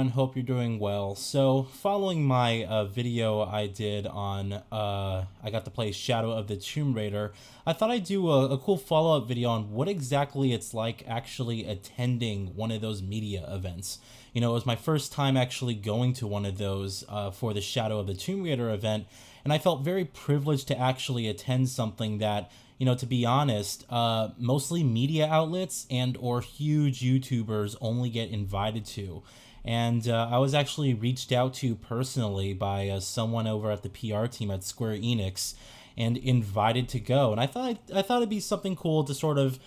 everyone, hope you're doing well. So following my video I did on, I got to play Shadow of the Tomb Raider, I thought I'd do a cool follow-up video on what exactly it's like actually attending one of those media events. You know, it was my first time actually going to one of those for the Shadow of the Tomb Raider event, and I felt very privileged to actually attend something that, you know, to be honest, mostly media outlets and or huge YouTubers only get invited to. And I was actually reached out to personally by someone over at the PR team at Square Enix and invited to go. And I thought it'd be something cool to sort of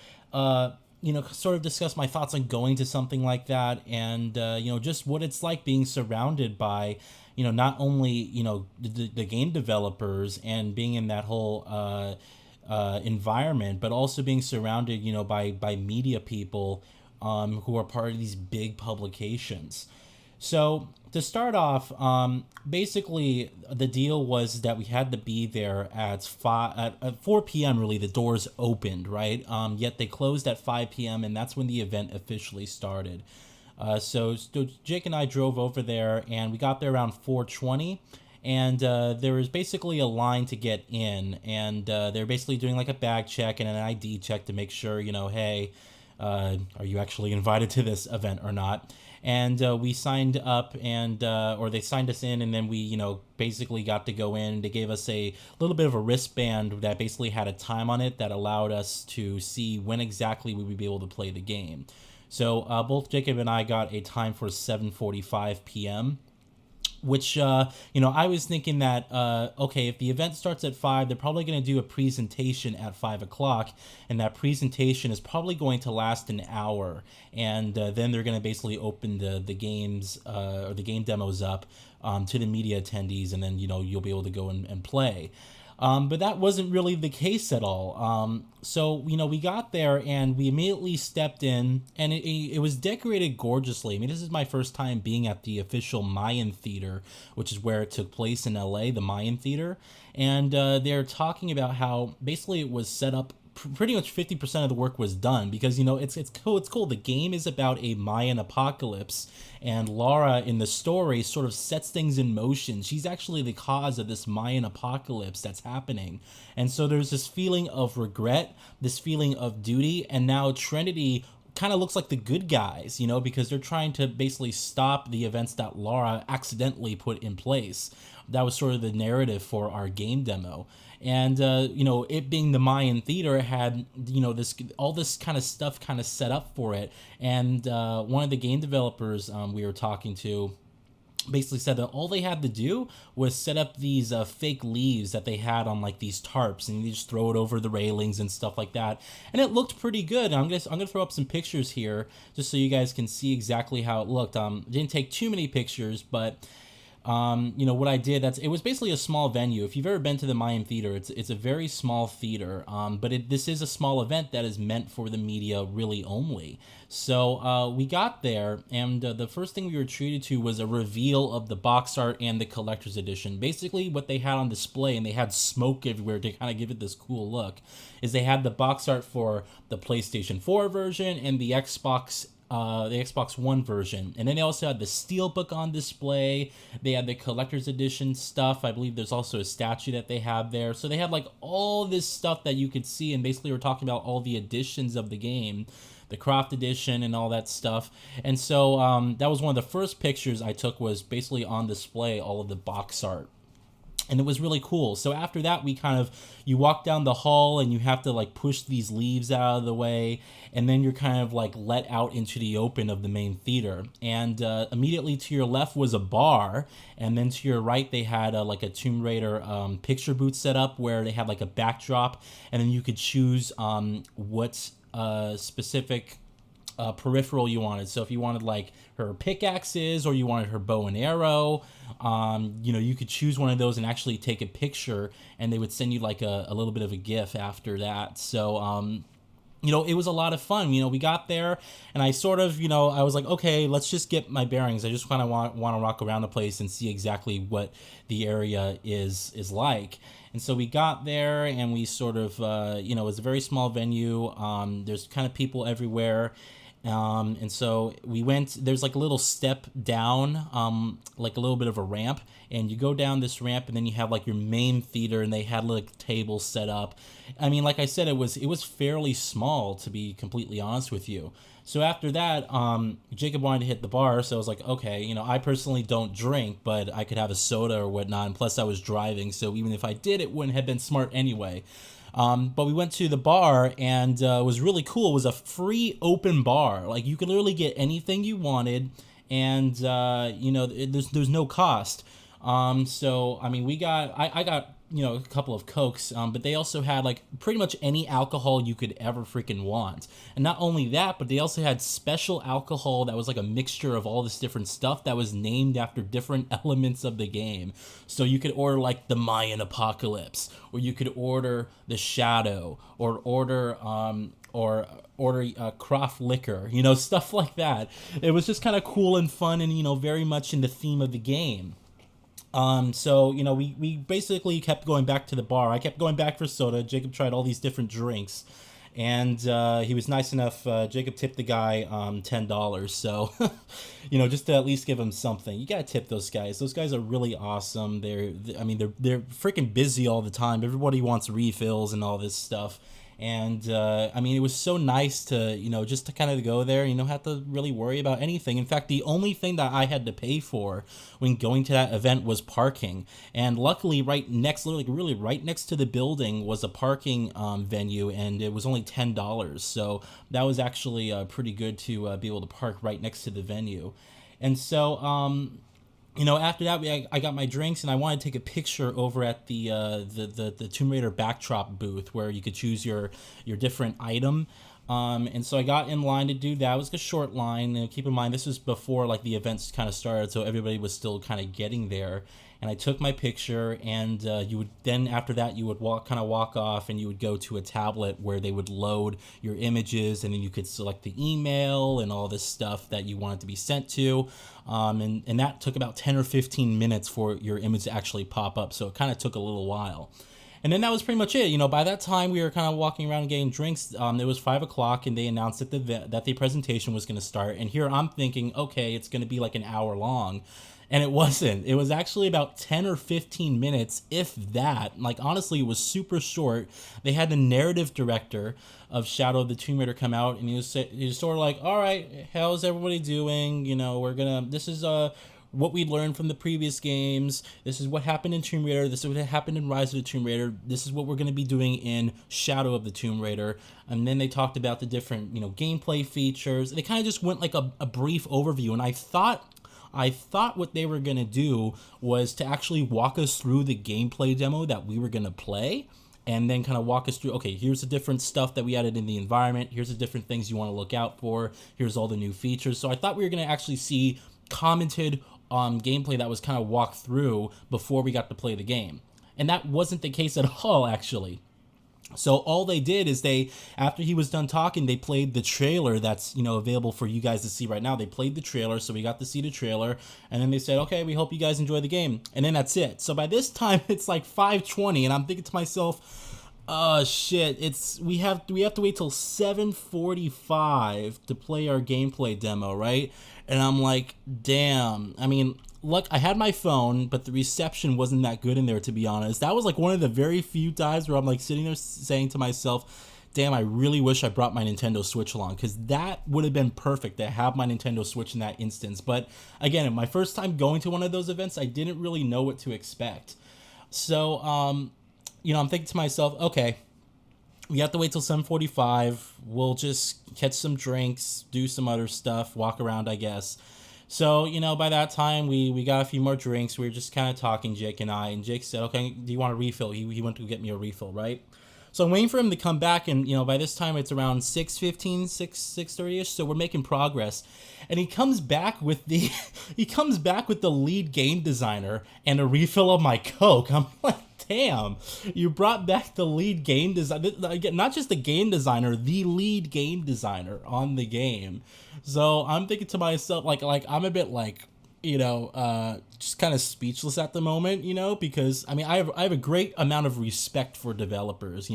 you know, sort of discuss my thoughts on going to something like that, and you know, just what it's like being surrounded by, you know, not only, you know, the game developers and being in that whole environment, but also being surrounded, you know, by media people who are part of these big publications. So to start off, basically the deal was that we had to be there at 4 p.m. Really, the doors opened, right? Yet they closed at 5 p.m. and that's when the event officially started. So Jake and I drove over there, and we got there around 4:20. And there was basically a line to get in, and they're basically doing like a bag check and an ID check to make sure, you know, hey, are you actually invited to this event or not? And we signed up, and or they signed us in, and then we, you know, basically got to go in. They gave us a little bit of a wristband that basically had a time on it that allowed us to see when exactly we would be able to play the game. So both Jacob and I got a time for 7:45 p.m., which, you know, I was thinking that, okay, if the event starts at 5, they're probably going to do a presentation at 5 o'clock, and that presentation is probably going to last an hour, and then they're going to basically open the games, or the game demos up to the media attendees, and then, you know, you'll be able to go and play. But that wasn't really the case at all. So, you know, we got there and we immediately stepped in, and it was decorated gorgeously. I mean, this is my first time being at the official Mayan Theater, which is where it took place in LA, the Mayan Theater. And they're talking about how basically it was set up, pretty much 50% of the work was done, because, you know, it's cool. The game is about a Mayan apocalypse, and Laura in the story sort of sets things in motion. She's actually the cause of this Mayan apocalypse that's happening. And so there's this feeling of regret, this feeling of duty, and now Trinity kind of looks like the good guys, you know, because they're trying to basically stop the events that Laura accidentally put in place. That was sort of the narrative for our game demo. And you know, it being the Mayan Theater had, you know, all this kind of stuff kind of set up for it. And one of the game developers we were talking to basically said that all they had to do was set up these fake leaves that they had on like these tarps, and they just throw it over the railings and stuff like that, and it looked pretty good. I'm gonna throw up some pictures here just so you guys can see exactly how it looked. Didn't take too many pictures, but you know what I did, it was basically a small venue. If you've ever been to the Mayan Theater, it's a very small theater, but this is a small event that is meant for the media really only. So we got there, and the first thing we were treated to was a reveal of the box art and the collector's edition. Basically what they had on display, and they had smoke everywhere to kind of give it this cool look, is they had the box art for the PlayStation 4 version and the Xbox One version, and then they also had the Steelbook on display. They had the collector's edition stuff. I believe there's also a statue that they have there. So they had like all this stuff that you could see, and basically we're talking about all the editions of the game, the Croft edition and all that stuff. And so that was one of the first pictures I took, was basically on display all of the box art. And it was really cool. So after that, you walk down the hall, and you have to like push these leaves out of the way, and then you're kind of like let out into the open of the main theater. And immediately to your left was a bar, and then to your right they had like a Tomb Raider picture booth set up, where they had like a backdrop, and then you could choose what specific peripheral you wanted. So if you wanted like her pickaxes, or you wanted her bow and arrow, you know, you could choose one of those and actually take a picture, and they would send you like a little bit of a GIF after that. So you know, it was a lot of fun. You know, we got there, and I sort of, you know, I was like, okay, let's just get my bearings. I just kind of want to walk around the place and see exactly what the area is like. And so we got there, and we sort of, you know, it was a very small venue. There's kind of people everywhere. And so we went, there's like a little step down, like a little bit of a ramp, and you go down this ramp, and then you have like your main theater, and they had like tables set up. I mean, like I said, it was fairly small, to be completely honest with you. So after that, Jacob wanted to hit the bar, so I was like, okay, I personally don't drink, but I could have a soda or whatnot, and plus I was driving, so even if I did, it wouldn't have been smart anyway. But we went to the bar, and it was really cool. It was a free open bar. Like, you could literally get anything you wanted, and there's no cost. So I mean, I got a couple of Cokes, but they also had like pretty much any alcohol you could ever freaking want. And not only that, but they also had special alcohol that was like a mixture of all this different stuff that was named after different elements of the game. So you could order like the Mayan apocalypse, or you could order the Shadow, or order craft liquor, stuff like that. It was just kind of cool and fun, and very much in the theme of the game. So we basically kept going back to the bar. I kept going back for soda. Jacob tried all these different drinks, and he was nice enough. Jacob tipped the guy $10. So just to at least give him something. You gotta tip those guys. Those guys are really awesome. They're freaking busy all the time. Everybody wants refills and all this stuff. And it was so nice to just to kind of go there, have to really worry about anything. In fact, the only thing that I had to pay for when going to that event was parking. And luckily, really right next to the building was a parking venue, and it was only $10. So that was actually pretty good to be able to park right next to the venue. And so after that, I got my drinks, and I wanted to take a picture over at the Tomb Raider backdrop booth where you could choose your different item. And so I got in line to do that. It was a short line. And keep in mind, this was before like the events kind of started, so everybody was still kind of getting there. And I took my picture, and you would then after that you would walk off, and you would go to a tablet where they would load your images, and then you could select the email and all this stuff that you wanted to be sent to. And that took about 10 or 15 minutes for your image to actually pop up, so it kind of took a little while. And then that was pretty much it. By that time, we were kind of walking around and getting drinks. It was 5 o'clock, and they announced that the presentation was going to start. And here I'm thinking, okay, it's going to be like an hour long. And it wasn't. It was actually about 10 or 15 minutes, if that. Like, honestly, it was super short. They had the narrative director of Shadow of the Tomb Raider come out, and he was sort of like, all right, how's everybody doing? This is what we learned from the previous games. This is what happened in Tomb Raider. This is what happened in Rise of the Tomb Raider. This is what we're going to be doing in Shadow of the Tomb Raider. And then they talked about the different, gameplay features. They kind of just went like a brief overview, and I thought what they were going to do was to actually walk us through the gameplay demo that we were going to play, and then kind of walk us through, okay, here's the different stuff that we added in the environment. Here's the different things you want to look out for. Here's all the new features. So I thought we were going to actually see commented gameplay that was kind of walked through before we got to play the game. And that wasn't the case at all, actually. So all they did is after he was done talking, they played the trailer that's, available for you guys to see right now. They played the trailer, so we got to see the trailer, and then they said, okay, we hope you guys enjoy the game. And then that's it. So by this time, it's like 5:20, and I'm thinking to myself, oh shit, we have to wait till 7:45 to play our gameplay demo, right? And I'm like, damn. Look, I had my phone, but the reception wasn't that good in there, to be honest. That was like one of the very few times where I'm like sitting there saying to myself, damn, I really wish I brought my Nintendo Switch along, because that would have been perfect to have my Nintendo Switch in that instance. But again, my first time going to one of those events, I didn't really know what to expect. So, I'm thinking to myself, okay, we have to wait till 7:45. We'll just catch some drinks, do some other stuff, walk around, I guess. So, by that time, we got a few more drinks. We were just kind of talking, Jake and I. And Jake said, okay, do you want a refill? He went to get me a refill, right? So I'm waiting for him to come back. And, by this time, it's around 6:15, 6:30-ish. So we're making progress. And he comes back with the lead game designer and a refill of my Coke. I'm like, damn, you brought back the lead game designer, not just the game designer, the lead game designer on the game. So I'm thinking to myself, like I'm a bit like, just kind of speechless at the moment, because I mean, I have a great amount of respect for developers,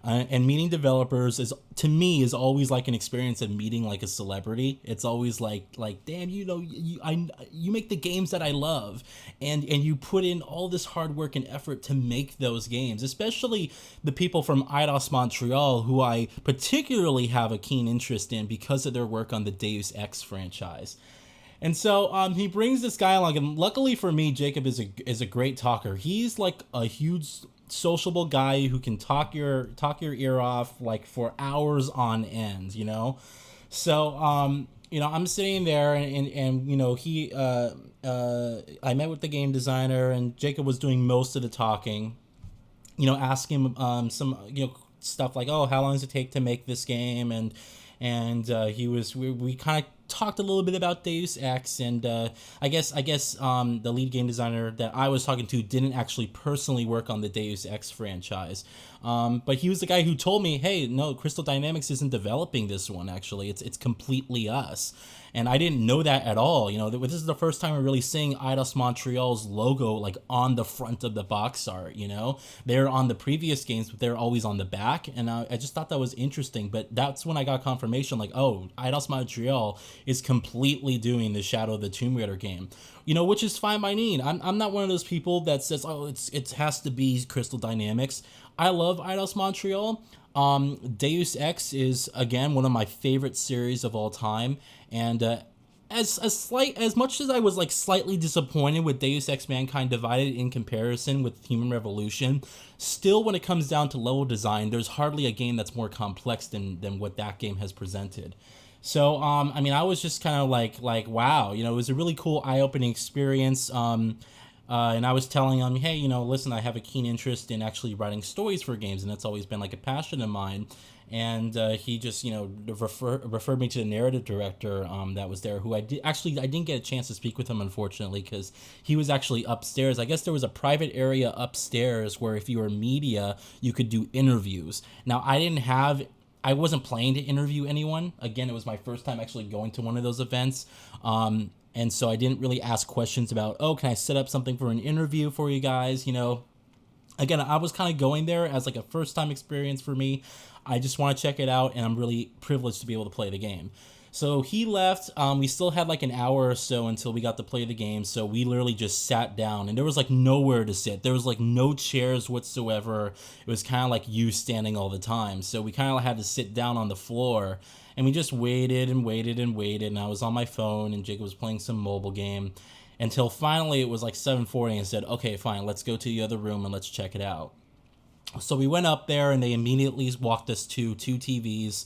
and meeting developers is, to me, is always like an experience of meeting like a celebrity. It's always like damn, you make the games that I love, and you put in all this hard work and effort to make those games, especially the people from Eidos Montreal, who I particularly have a keen interest in because of their work on the Deus Ex franchise. And so he brings this guy along, and luckily for me, Jacob is a great talker. He's like a huge sociable guy who can talk your ear off like for hours on end. So I'm sitting there, and he I met with the game designer, and Jacob was doing most of the talking. Asking him some stuff like, oh, how long does it take to make this game, and we kind of talked a little bit about Deus Ex, and I guess the lead game designer that I was talking to didn't actually personally work on the Deus Ex franchise, but he was the guy who told me, hey, no, Crystal Dynamics isn't developing this one. Actually, it's completely us. And I didn't know that at all. This is the first time we're really seeing Eidos Montreal's logo like on the front of the box art. They're on the previous games, but they're always on the back, and I just thought that was interesting. But that's when I got confirmation, like, oh, Eidos Montreal is completely doing the Shadow of the Tomb Raider game. Which is fine by me. I'm not one of those people that says, oh, it has to be Crystal Dynamics. I love Eidos Montreal. Deus Ex is, again, one of my favorite series of all time, and as much as I was like slightly disappointed with Deus Ex Mankind Divided in comparison with Human Revolution, still, when it comes down to level design, there's hardly a game that's more complex than what that game has presented. So I mean, I was just kind of like wow, it was a really cool eye-opening experience. And I was telling him, hey, listen, I have a keen interest in actually writing stories for games, and that's always been like a passion of mine. And he just, referred me to the narrative director that was there, who I didn't get a chance to speak with him, unfortunately, because he was actually upstairs. I guess there was a private area upstairs where if you were media, you could do interviews. Now, I wasn't planning to interview anyone. Again, it was my first time actually going to one of those events. And so I didn't really ask questions about, oh, can I set up something for an interview for you guys? Again, I was kind of going there as like a first time experience for me. I just want to check it out, and I'm really privileged to be able to play the game. So he left. We still had like an hour or so until we got to play the game. So we literally just sat down, and there was like nowhere to sit. There was like no chairs whatsoever. It was kind of like you standing all the time. So we kind of had to sit down on the floor, and we just waited and waited and waited. And I was on my phone, and Jacob was playing some mobile game, until finally it was like 7:40, and said, okay, fine, let's go to the other room and let's check it out. So we went up there, and they immediately walked us to two TVs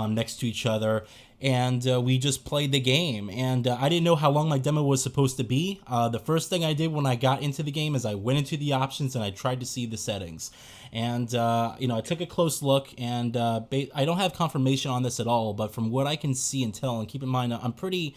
next to each other, and we just played the game. And I didn't know how long my demo was supposed to be. The first thing I did when I got into the game is I went into the options and I tried to see the settings. And I took a close look, and I don't have confirmation on this at all, but from what I can see and tell, and keep in mind, I'm pretty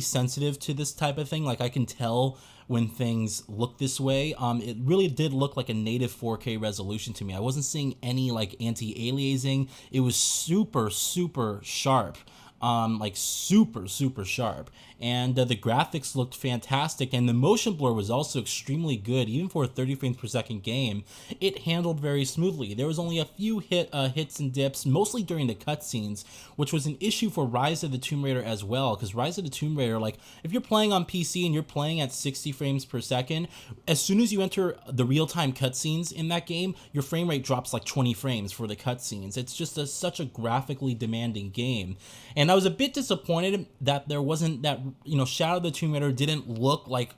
sensitive to this type of thing. Like, I can tell when things look this way. It really did look like a native 4K resolution to me. I wasn't seeing any like anti-aliasing. It was super, super sharp. Like super, super sharp. And the graphics looked fantastic, and the motion blur was also extremely good. Even for a 30 frames per second game, it handled very smoothly. There was only a few hits and dips, mostly during the cutscenes, which was an issue for Rise of the Tomb Raider as well, because Rise of the Tomb Raider, like, if you're playing on PC and you're playing at 60 frames per second, as soon as you enter the real-time cutscenes in that game, your frame rate drops like 20 frames for the cutscenes. It's just such a graphically demanding game. And I was a bit disappointed that there wasn't that, Shadow of the Tomb Raider didn't look like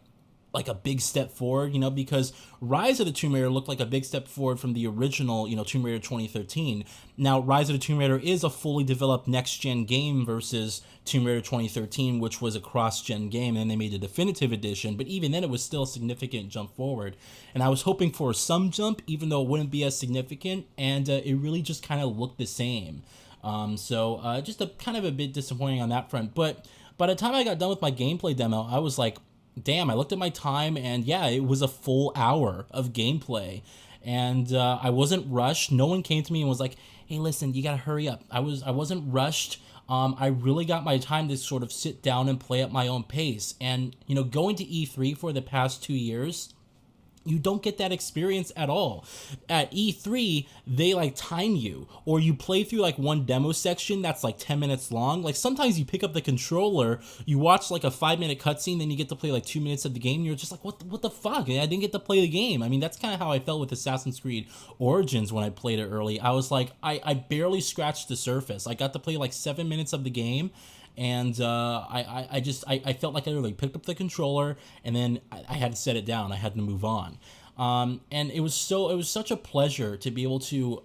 a big step forward, because Rise of the Tomb Raider looked like a big step forward from the original, Tomb Raider 2013. Now, Rise of the Tomb Raider is a fully developed next-gen game versus Tomb Raider 2013, which was a cross-gen game, and they made a definitive edition, but even then it was still a significant jump forward. And I was hoping for some jump, even though it wouldn't be as significant, and it really just kind of looked the same. So just a kind of a bit disappointing on that front. But by the time I got done with my gameplay demo, I was like, damn, I looked at my time, and yeah, it was a full hour of gameplay. And I wasn't rushed. No one came to me and was like, hey, listen, you gotta hurry up. I wasn't rushed. I really got my time to sort of sit down and play at my own pace. And, going to E3 for the past 2 years, you don't get that experience at all. At E3, they like time you, or you play through like one demo section that's like 10 minutes long. Like sometimes you pick up the controller, you watch like a 5-minute cutscene, then you get to play like 2 minutes of the game, and you're just like, what the fuck? I didn't get to play the game. I mean, that's kind of how I felt with Assassin's Creed Origins when I played it early. I was like, I barely scratched the surface. I got to play like 7 minutes of the game, and I felt like I literally picked up the controller, and then I had to set it down. I had to move on, and it was such a pleasure to be able to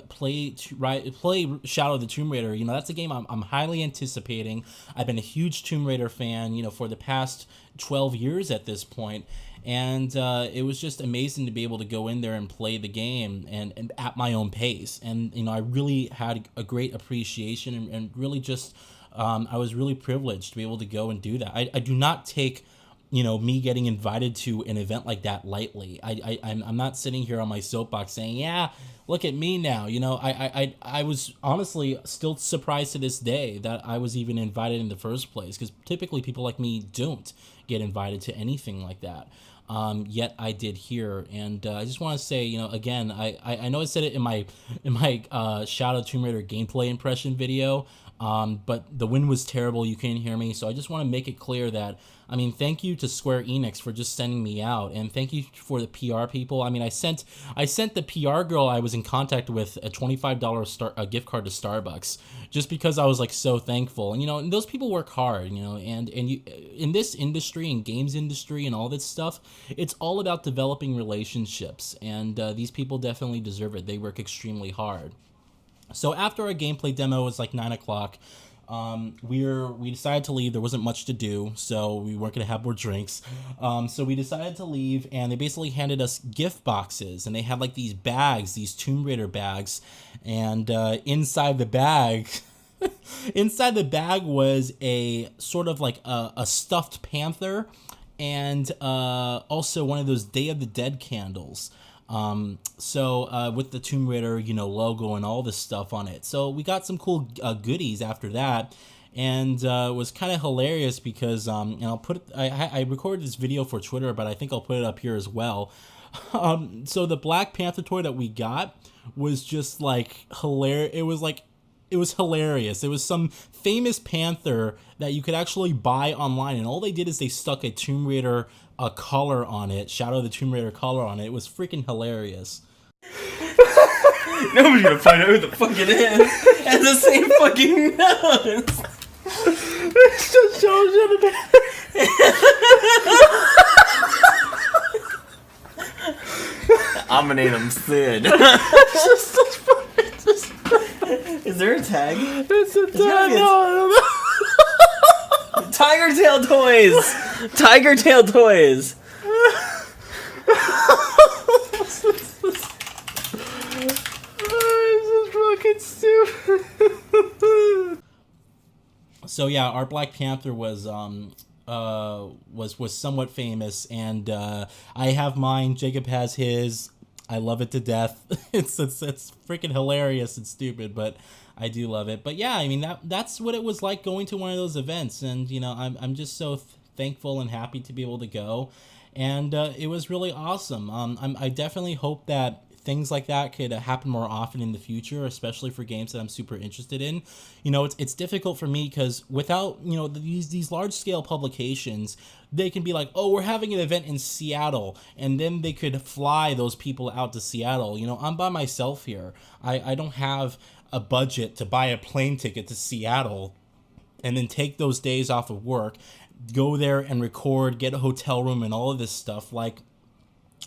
play Shadow of the Tomb Raider. That's a game I'm highly anticipating. I've been a huge Tomb Raider fan, for the past 12 years at this point. And it was just amazing to be able to go in there and play the game and at my own pace. And, I really had a great appreciation and really just, I was really privileged to be able to go and do that. I do not take, me getting invited to an event like that lightly. I'm not sitting here on my soapbox saying, yeah, look at me now. I was honestly still surprised to this day that I was even invited in the first place, because typically people like me don't get invited to anything like that. Yet I did here, and I just want to say, again, I know I said it in my Shadow Tomb Raider gameplay impression video, but the wind was terrible. You couldn't hear me, so I just want to make it clear that, thank you to Square Enix for just sending me out, and thank you for the PR people. I sent the PR girl I was in contact with a $25 gift card to Starbucks, just because I was like so thankful. And those people work hard, and you, in this industry and games industry and all this stuff, it's all about developing relationships, and these people definitely deserve it. They work extremely hard. So after our gameplay demo, it was like 9 o'clock. We decided to leave. There wasn't much to do, so we weren't gonna have more drinks. So we decided to leave, and they basically handed us gift boxes, and they had like these bags, these Tomb Raider bags, and inside the bag. Inside the bag was a sort of like a stuffed panther, and also one of those Day of the Dead candles. So with the Tomb Raider, logo and all this stuff on it. So we got some cool goodies after that, and it was kind of hilarious because and I'll put it, I recorded this video for Twitter, but I think I'll put it up here as well. So the Black Panther toy that we got was just like hilarious. It was hilarious. It was some famous panther that you could actually buy online, and all they did is they stuck a Tomb Raider collar on it, Shadow of the Tomb Raider collar on it. It was freaking hilarious. Nobody's gonna find out who the fuck it is. And the same fucking nose. It just shows you the I'm gonna name him Sid. Is there a tag? It's a tag. No. Tiger Tail Toys! Tiger Tail Toys! This is fucking stupid. So yeah, our Black Panther was somewhat famous, and I have mine. Jacob has his. I love it to death. It's freaking hilarious and stupid, but I do love it. But yeah, that's what it was like going to one of those events, and I'm just so thankful and happy to be able to go, and it was really awesome. I definitely hope that things like that could happen more often in the future, especially for games that I'm super interested in. It's difficult for me because without these large scale publications, they can be like, oh, we're having an event in Seattle, and then they could fly those people out to Seattle. I'm by myself here. I don't have a budget to buy a plane ticket to Seattle and then take those days off of work, go there and record, get a hotel room and all of this stuff. Like,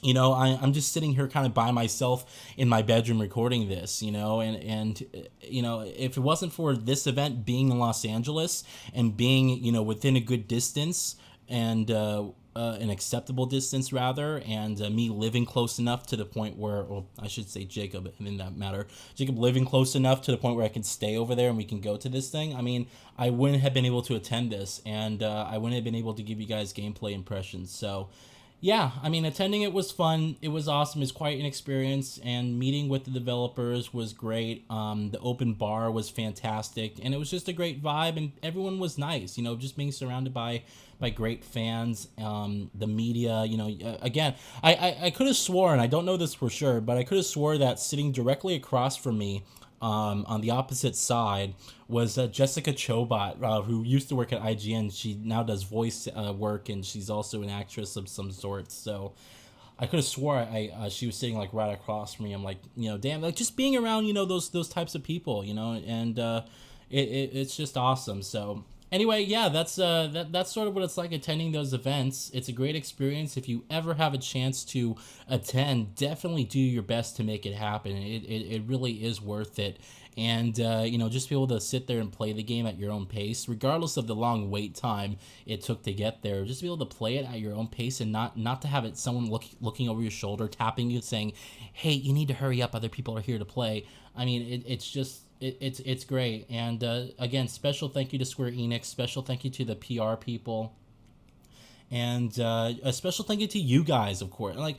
I'm just sitting here kind of by myself in my bedroom recording this, and if it wasn't for this event being in Los Angeles and being, within a good distance and an acceptable distance rather, and me living close enough to the point where, well, I should say Jacob, in that matter, Jacob living close enough to the point where I can stay over there and we can go to this thing. I wouldn't have been able to attend this, and I wouldn't have been able to give you guys gameplay impressions. So Yeah, I mean, attending it was fun. It was awesome. It's quite an experience, and meeting with the developers was great. The open bar was fantastic, and it was just a great vibe, and everyone was nice. You know, just being surrounded by great fans. The media. You know, again, I could have sworn, I don't know this for sure, but I could have swore that sitting directly across from me, on the opposite side, was Jessica Chobot, who used to work at IGN. She now does voice work, and she's also an actress of some sort. So I could have swore she was sitting like right across from me. I'm like, you know, damn, like just being around, you know, those types of people, you know, and it's just awesome. So anyway, yeah, that's sort of what it's like attending those events. It's a great experience. If you ever have a chance to attend, definitely do your best to make it happen. It really is worth it. And you know, just be able to sit there and play the game at your own pace, regardless of the long wait time it took to get there. Just be able to play it at your own pace, and not to have it someone looking over your shoulder, tapping you, saying, "Hey, you need to hurry up. Other people are here to play." I mean, it's just it's great. And again, special thank you to Square Enix. Special thank you to the PR people, and a special thank you to you guys, of course. Like,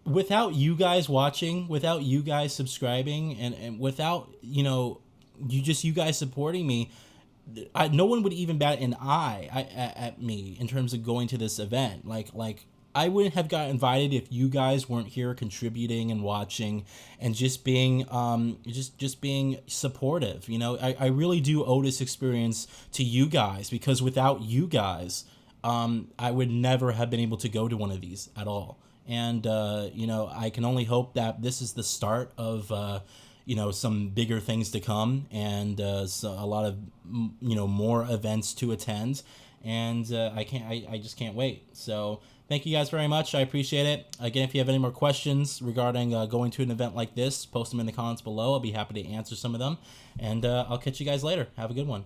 without you guys watching, without you guys subscribing, and without, you know, you guys supporting me, no one would even bat an eye at me in terms of going to this event. Like I wouldn't have got invited if you guys weren't here contributing and watching and just being just being supportive. You know, I really do owe this experience to you guys, because without you guys, I would never have been able to go to one of these at all. And you know, I can only hope that this is the start of you know, some bigger things to come, and so a lot of, you know, more events to attend. And I just can't wait. So thank you guys very much. I appreciate it. Again, if you have any more questions regarding going to an event like this, post them in the comments below. I'll be happy to answer some of them. And I'll catch you guys later. Have a good one.